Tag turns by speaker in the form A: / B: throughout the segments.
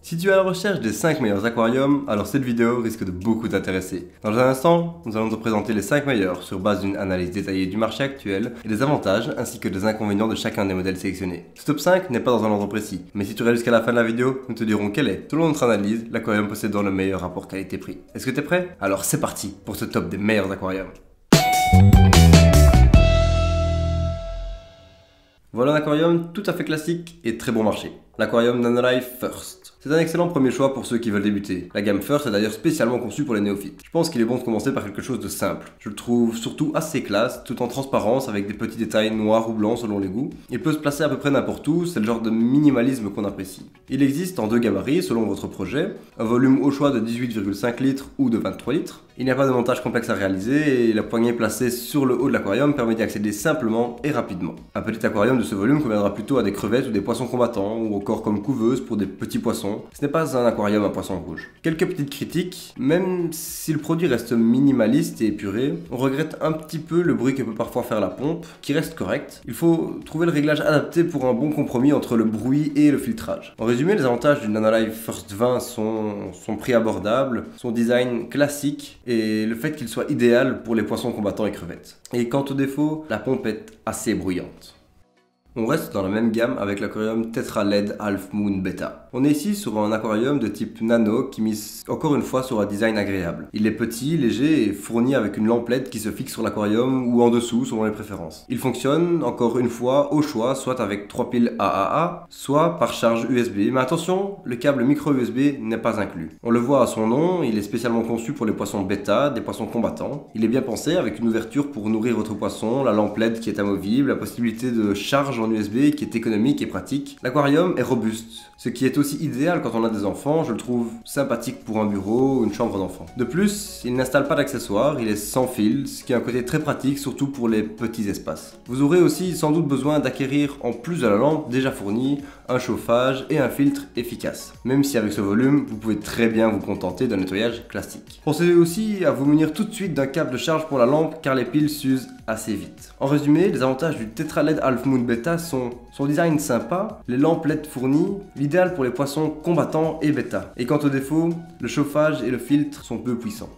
A: Si tu es à la recherche des 5 meilleurs aquariums, alors cette vidéo risque de beaucoup t'intéresser. Dans un instant, nous allons te présenter les 5 meilleurs sur base d'une analyse détaillée du marché actuel et des avantages ainsi que des inconvénients de chacun des modèles sélectionnés. Ce top 5 n'est pas dans un ordre précis, mais si tu restes jusqu'à la fin de la vidéo, nous te dirons quel est, selon notre analyse, l'aquarium possédant le meilleur rapport qualité-prix. Est-ce que tu es prêt? Alors c'est parti pour ce top des meilleurs aquariums. Voilà un aquarium tout à fait classique et très bon marché. L'aquarium Nanolife First. C'est un excellent premier choix pour ceux qui veulent débuter. La gamme First est d'ailleurs spécialement conçue pour les néophytes. Je pense qu'il est bon de commencer par quelque chose de simple. Je le trouve surtout assez classe, tout en transparence avec des petits détails noirs ou blancs selon les goûts. Il peut se placer à peu près n'importe où, c'est le genre de minimalisme qu'on apprécie. Il existe en deux gabarits selon votre projet, un volume au choix de 18,5 litres ou de 23 litres. Il n'y a pas de montage complexe à réaliser et la poignée placée sur le haut de l'aquarium permet d'y accéder simplement et rapidement. Un petit aquarium de ce volume conviendra plutôt à des crevettes ou des poissons combattants ou encore comme couveuse pour des petits poissons. Ce n'est pas un aquarium à poissons rouges. Quelques petites critiques, même si le produit reste minimaliste et épuré, on regrette un petit peu le bruit que peut parfois faire la pompe, qui reste correct. Il faut trouver le réglage adapté pour un bon compromis entre le bruit et le filtrage. En résumé, les avantages du Nanolife First 20 sont son prix abordable, son design classique et le fait qu'il soit idéal pour les poissons combattants et crevettes. Et quant au défaut, la pompe est assez bruyante. On reste dans la même gamme avec l'aquarium Tetra LED Half Moon Beta. On est ici sur un aquarium de type nano qui mise encore une fois sur un design agréable. Il est petit, léger et fourni avec une lampe LED qui se fixe sur l'aquarium ou en dessous selon les préférences. Il fonctionne encore une fois au choix, soit avec 3 piles AAA, soit par charge USB. Mais attention, le câble micro USB n'est pas inclus. On le voit à son nom, il est spécialement conçu pour les poissons bêta, des poissons combattants. Il est bien pensé avec une ouverture pour nourrir votre poisson, la lampe LED qui est amovible, la possibilité de charge en USB qui est économique et pratique. L'aquarium est robuste, ce qui est aussi idéal quand on a des enfants, je le trouve sympathique pour un bureau ou une chambre d'enfant. De plus, il n'installe pas d'accessoires, il est sans fil, ce qui a un côté très pratique surtout pour les petits espaces. Vous aurez aussi sans doute besoin d'acquérir en plus de la lampe déjà fournie, un chauffage et un filtre efficace. Même si avec ce volume, vous pouvez très bien vous contenter d'un nettoyage classique. Pensez aussi à vous munir tout de suite d'un câble de charge pour la lampe car les piles s'usent assez vite. En résumé, les avantages du Tetra LED Half Moon Beta sont son design sympa, les lampes LED fournies, l'idéal pour les poissons combattants et bêta. Et quant aux défauts, le chauffage et le filtre sont peu puissants.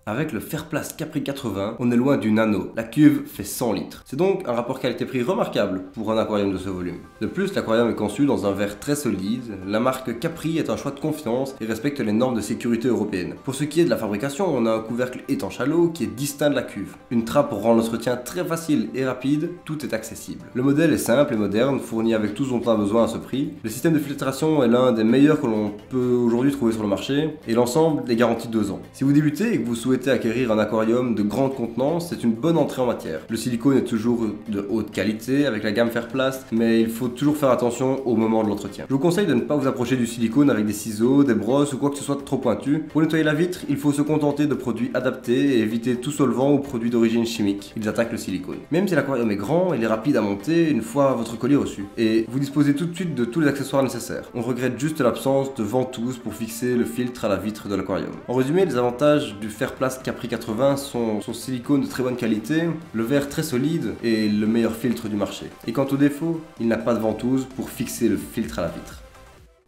A: Avec le Fairplast Capri 80, on est loin du nano. La cuve fait 100 litres. C'est donc un rapport qualité-prix remarquable pour un aquarium de ce volume. De plus, l'aquarium est conçu dans un verre très solide. La marque Capri est un choix de confiance et respecte les normes de sécurité européennes. Pour ce qui est de la fabrication, on a un couvercle étanche à l'eau qui est distinct de la cuve. Une trappe rend l'entretien très facile et rapide, tout est accessible. Le modèle est simple et moderne, fourni avec tout ce dont on a besoin à ce prix. Le système de filtration est l'un des meilleurs que l'on peut aujourd'hui trouver sur le marché et l'ensemble est garanti 2 ans. Si vous débutez et que vous souhaitez acquérir un aquarium de grande contenance, c'est une bonne entrée en matière. Le silicone est toujours de haute qualité avec la gamme Fairplast, mais il faut toujours faire attention au moment de l'entretien. Je vous conseille de ne pas vous approcher du silicone avec des ciseaux, des brosses ou quoi que ce soit de trop pointu. Pour nettoyer la vitre, il faut se contenter de produits adaptés et éviter tout solvant ou produits d'origine chimique. Ils attaquent le silicone. Même si l'aquarium est grand, il est rapide à monter une fois votre colis reçu. Et vous disposez tout de suite de tous les accessoires nécessaires. On regrette juste l'absence de ventouses pour fixer le filtre à la vitre de l'aquarium. En résumé, les avantages du Fairplast Capri 80 sont son silicone de très bonne qualité, le verre très solide et le meilleur filtre du marché. Et quant au défaut, il n'a pas de ventouse pour fixer le filtre à la vitre.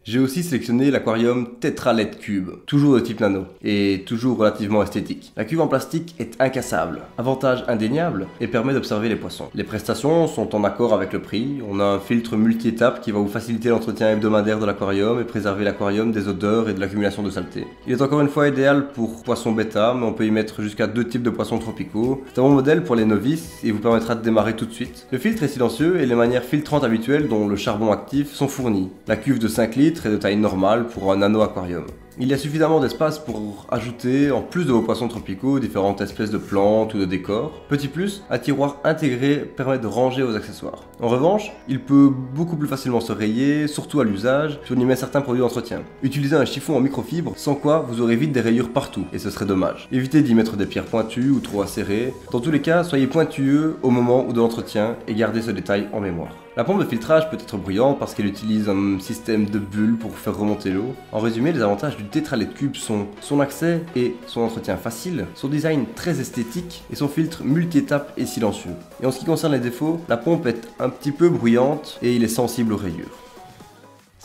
A: J'ai aussi sélectionné l'aquarium Tetra LED Cube, toujours de type nano, et toujours relativement esthétique. La cuve en plastique est incassable, avantage indéniable, et permet d'observer les poissons. Les prestations sont en accord avec le prix, on a un filtre multi-étapes qui va vous faciliter l'entretien hebdomadaire de l'aquarium et préserver l'aquarium des odeurs et de l'accumulation de saleté. Il est encore une fois idéal pour poissons bêta, mais on peut y mettre jusqu'à 2 types de poissons tropicaux. C'est un bon modèle pour les novices et vous permettra de démarrer tout de suite. Le filtre est silencieux et les manières filtrantes habituelles, dont le charbon actif, sont fournies. La cuve de 5 litres est de taille normale pour un nano aquarium. Il y a suffisamment d'espace pour ajouter, en plus de vos poissons tropicaux, différentes espèces de plantes ou de décors. Petit plus, un tiroir intégré permet de ranger vos accessoires. En revanche, il peut beaucoup plus facilement se rayer, surtout à l'usage, si on y met certains produits d'entretien. Utilisez un chiffon en microfibre, sans quoi vous aurez vite des rayures partout, et ce serait dommage. Évitez d'y mettre des pierres pointues ou trop acérées. Dans tous les cas, soyez pointueux au moment de l'entretien et gardez ce détail en mémoire. La pompe de filtrage peut être bruyante parce qu'elle utilise un système de bulles pour faire remonter l'eau. En résumé, les avantages du Tetra LED Cube sont son accès et son entretien facile, son design très esthétique et son filtre multi-étapes et silencieux. Et en ce qui concerne les défauts, la pompe est un petit peu bruyante et il est sensible aux rayures.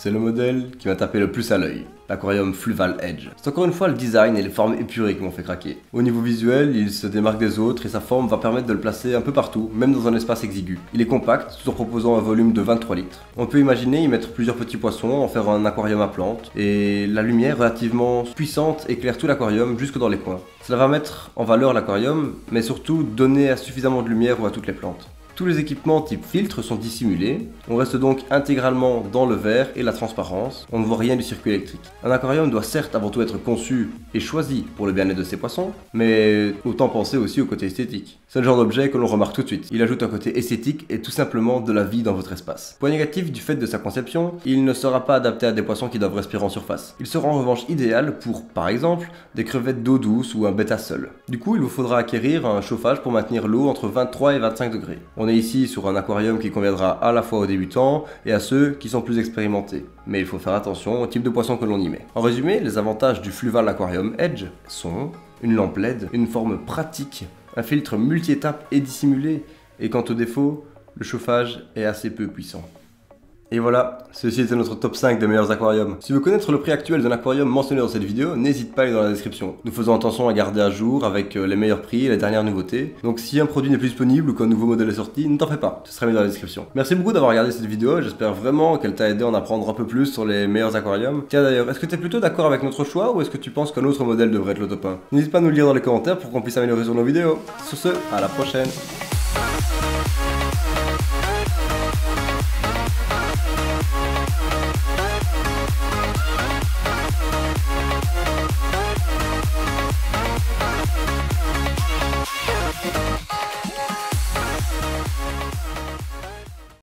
A: C'est le modèle qui m'a tapé le plus à l'œil, l'aquarium Fluval Edge. C'est encore une fois le design et les formes épurées qui m'ont fait craquer. Au niveau visuel, il se démarque des autres et sa forme va permettre de le placer un peu partout, même dans un espace exigu. Il est compact, tout en proposant un volume de 23 litres. On peut imaginer y mettre plusieurs petits poissons, en faire un aquarium à plantes, et la lumière relativement puissante éclaire tout l'aquarium jusque dans les coins. Cela va mettre en valeur l'aquarium, mais surtout donner suffisamment de lumière à toutes les plantes. Tous les équipements type filtre sont dissimulés, on reste donc intégralement dans le verre et la transparence, on ne voit rien du circuit électrique. Un aquarium doit certes avant tout être conçu et choisi pour le bien-être de ses poissons, mais autant penser aussi au côté esthétique. C'est le genre d'objet que l'on remarque tout de suite, il ajoute un côté esthétique et tout simplement de la vie dans votre espace. Point négatif du fait de sa conception, il ne sera pas adapté à des poissons qui doivent respirer en surface. Il sera en revanche idéal pour, par exemple, des crevettes d'eau douce ou un bêta seul. Du coup, il vous faudra acquérir un chauffage pour maintenir l'eau entre 23 et 25 degrés. On est ici sur un aquarium qui conviendra à la fois aux débutants et à ceux qui sont plus expérimentés. Mais il faut faire attention au type de poisson que l'on y met. En résumé, les avantages du Fluval Aquarium Edge sont une lampe LED, une forme pratique, un filtre multi-étapes et dissimulé, et quant aux défauts, le chauffage est assez peu puissant. Et voilà, ceci était notre top 5 des meilleurs aquariums. Si vous voulez connaître le prix actuel d'un aquarium mentionné dans cette vidéo, n'hésite pas à aller dans la description. Nous faisons attention à garder à jour avec les meilleurs prix et les dernières nouveautés. Donc si un produit n'est plus disponible ou qu'un nouveau modèle est sorti, ne t'en fais pas, ce sera mis dans la description. Merci beaucoup d'avoir regardé cette vidéo, j'espère vraiment qu'elle t'a aidé à en apprendre un peu plus sur les meilleurs aquariums. Tiens d'ailleurs, est-ce que tu es plutôt d'accord avec notre choix ou est-ce que tu penses qu'un autre modèle devrait être le top 1? N'hésite pas à nous le dire dans les commentaires pour qu'on puisse améliorer sur nos vidéos. Sur ce, à la prochaine.